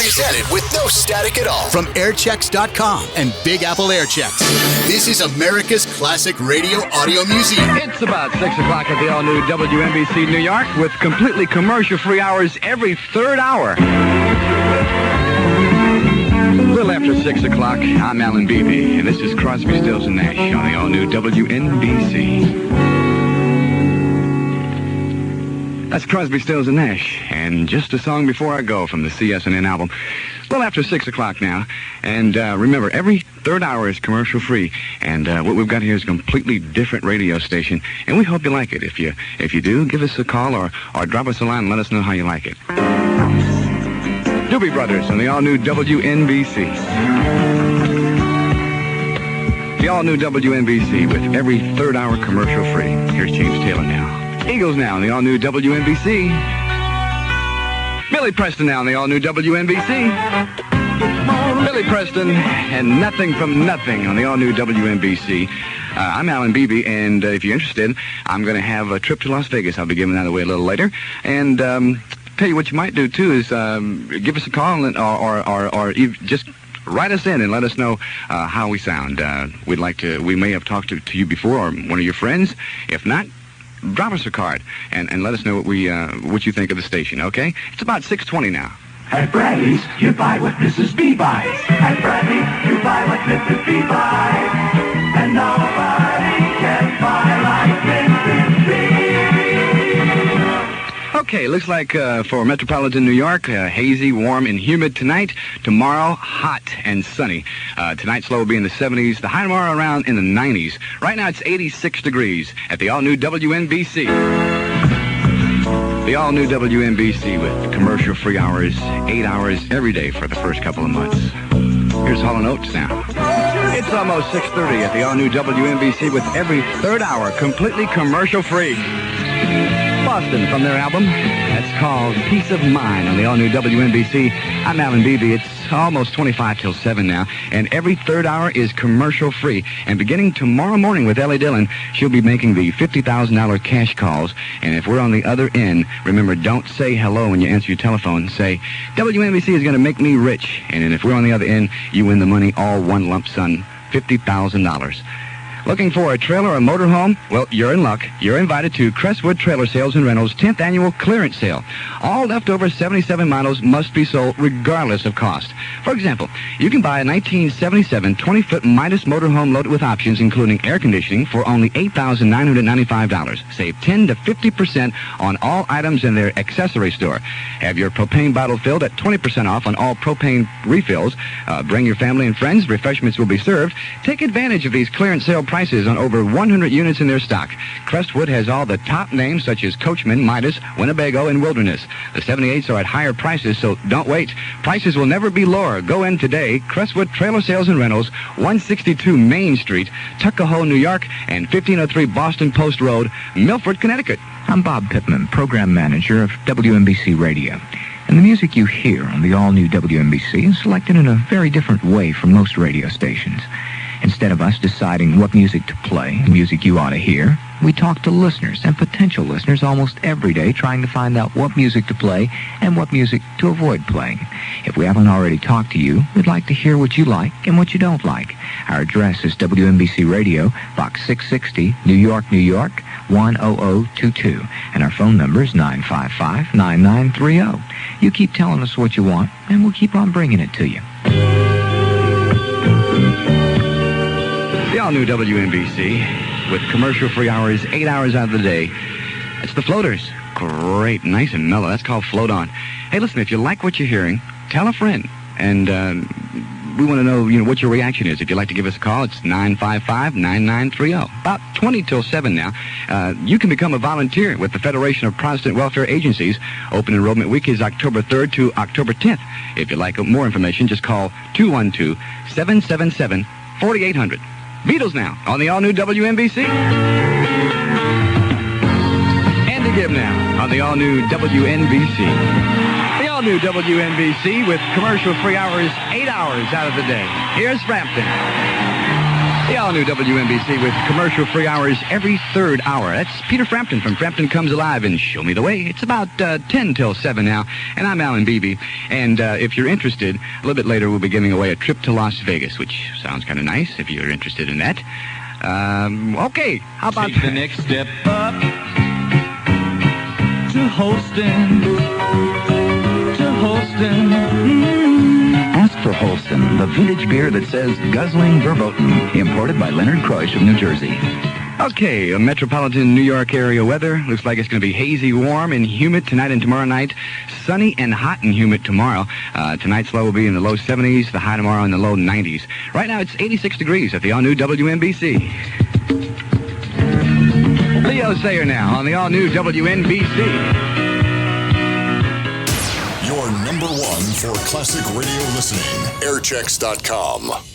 presented with no static at all. From airchecks.com and Big Apple Airchecks. This is America's Classic Radio Audio Museum. It's about 6 o'clock at the all-new WNBC New York with completely commercial-free hours every third hour. A little after 6 o'clock, I'm Allan Beebe, and this is Crosby, Stills, and Nash on the all-new WNBC. That's Crosby, Stills, and Nash, and just a song before I go from the CS&N album. Well, after 6 o'clock now, and remember, every third hour is commercial-free, and what we've got here is a completely different radio station, and we hope you like it. If you do, give us a call or drop us a line and let us know how you like it. Doobie Brothers on the all-new WNBC. The all-new WNBC with every third hour commercial-free. Here's James Taylor now. Eagles now on the all-new WNBC. Billy Preston now on the all-new WNBC. Billy Preston and Nothing from Nothing on the all-new WNBC. I'm Allan Beebe, and if you're interested, I'm going to have a trip to Las Vegas. I'll be giving that away a little later. And tell you what you might do, too, is give us a call or just write us in and let us know how we sound. We may have talked to you before or one of your friends. If not, drop us a card and let us know what you think of the station, okay? It's about 6:20 now. At Bradley's, you buy what Mrs. B buys. At Bradley, you buy what Mrs. B buys. And nobody can buy like Mrs. B. Okay, looks like for metropolitan New York, hazy, warm, and humid tonight. Tomorrow, hot and sunny. Tonight's low will be in the 70s. The high tomorrow around in the 90s. Right now, it's 86 degrees at the all-new WNBC. The all-new WNBC with commercial-free hours, 8 hours every day for the first couple of months. Here's Hall & Oates now. It's almost 6:30 at the all-new WNBC with every third hour completely commercial-free. Boston from their album. That's called Peace of Mind on the all-new WNBC. I'm Allan Beebe. It's almost 25 till 7 now, and every third hour is commercial-free. And beginning tomorrow morning with Ellie Dylan, she'll be making the $50,000 cash calls. And if we're on the other end, remember, don't say hello when you answer your telephone. Say, WNBC is going to make me rich. And then if we're on the other end, you win the money, all one lump sum, $50,000. Looking for a trailer or motorhome? Well, you're in luck. You're invited to Crestwood Trailer Sales and Rentals' 10th annual clearance sale. All leftover 77 models must be sold regardless of cost. For example, you can buy a 1977 20-foot Midas motorhome loaded with options, including air conditioning, for only $8,995. Save 10 to 50% on all items in their accessory store. Have your propane bottle filled at 20% off on all propane refills. Bring your family and friends. Refreshments will be served. Take advantage of these clearance sale prices on over 100 units in their stock. Crestwood has all the top names such as Coachman, Midas, Winnebago, and Wilderness. The 78s are at higher prices, so don't wait. Prices will never be lower. Go in today. Crestwood Trailer Sales and Rentals, 162 Main Street, Tuckahoe, New York, and 1503 Boston Post Road, Milford, Connecticut. I'm Bob Pittman, Program Manager of WNBC Radio. And the music you hear on the all-new WNBC is selected in a very different way from most radio stations. Instead of us deciding what music to play, music you ought to hear, we talk to listeners and potential listeners almost every day trying to find out what music to play and what music to avoid playing. If we haven't already talked to you, we'd like to hear what you like and what you don't like. Our address is WNBC Radio, Box 660, New York, New York, 10022. And our phone number is 955-9930. You keep telling us what you want, and we'll keep on bringing it to you. The all-new WNBC with commercial-free hours, 8 hours out of the day. It's the Floaters. Great, nice and mellow. That's called Float On. Hey, listen, if you like what you're hearing, tell a friend. And we want to know, what your reaction is. If you'd like to give us a call, it's 955-9930. About 20 till 7 now. You can become a volunteer with the Federation of Protestant Welfare Agencies. Open enrollment week is October 3rd to October 10th. If you'd like more information, just call 212-777-4800. Beatles now on the all-new WNBC. And to give now on the all-new WNBC. The all-new WNBC with commercial-free hours, 8 hours out of the day. Here's Frampton. The all-new WNBC with commercial-free hours every third hour. That's Peter Frampton from Frampton Comes Alive and Show Me the Way. It's about 10 till 7 now, and I'm Allan Beebe. And if you're interested, a little bit later we'll be giving away a trip to Las Vegas, which sounds kind of nice if you're interested in that. Okay, how about... Take the next step up to Holston. Ask for Holston, the vintage beer that says guzzling verboten, imported by Leonard Croix of New Jersey. Okay, a metropolitan New York area weather. Looks like it's going to be hazy, warm, and humid tonight and tomorrow night. Sunny and hot and humid tomorrow. Tonight's low will be in the low 70s, the high tomorrow in the low 90s. Right now it's 86 degrees at the all-new WNBC. Leo Sayer now on the all-new WNBC. Your number one for classic radio listening. Airchecks.com.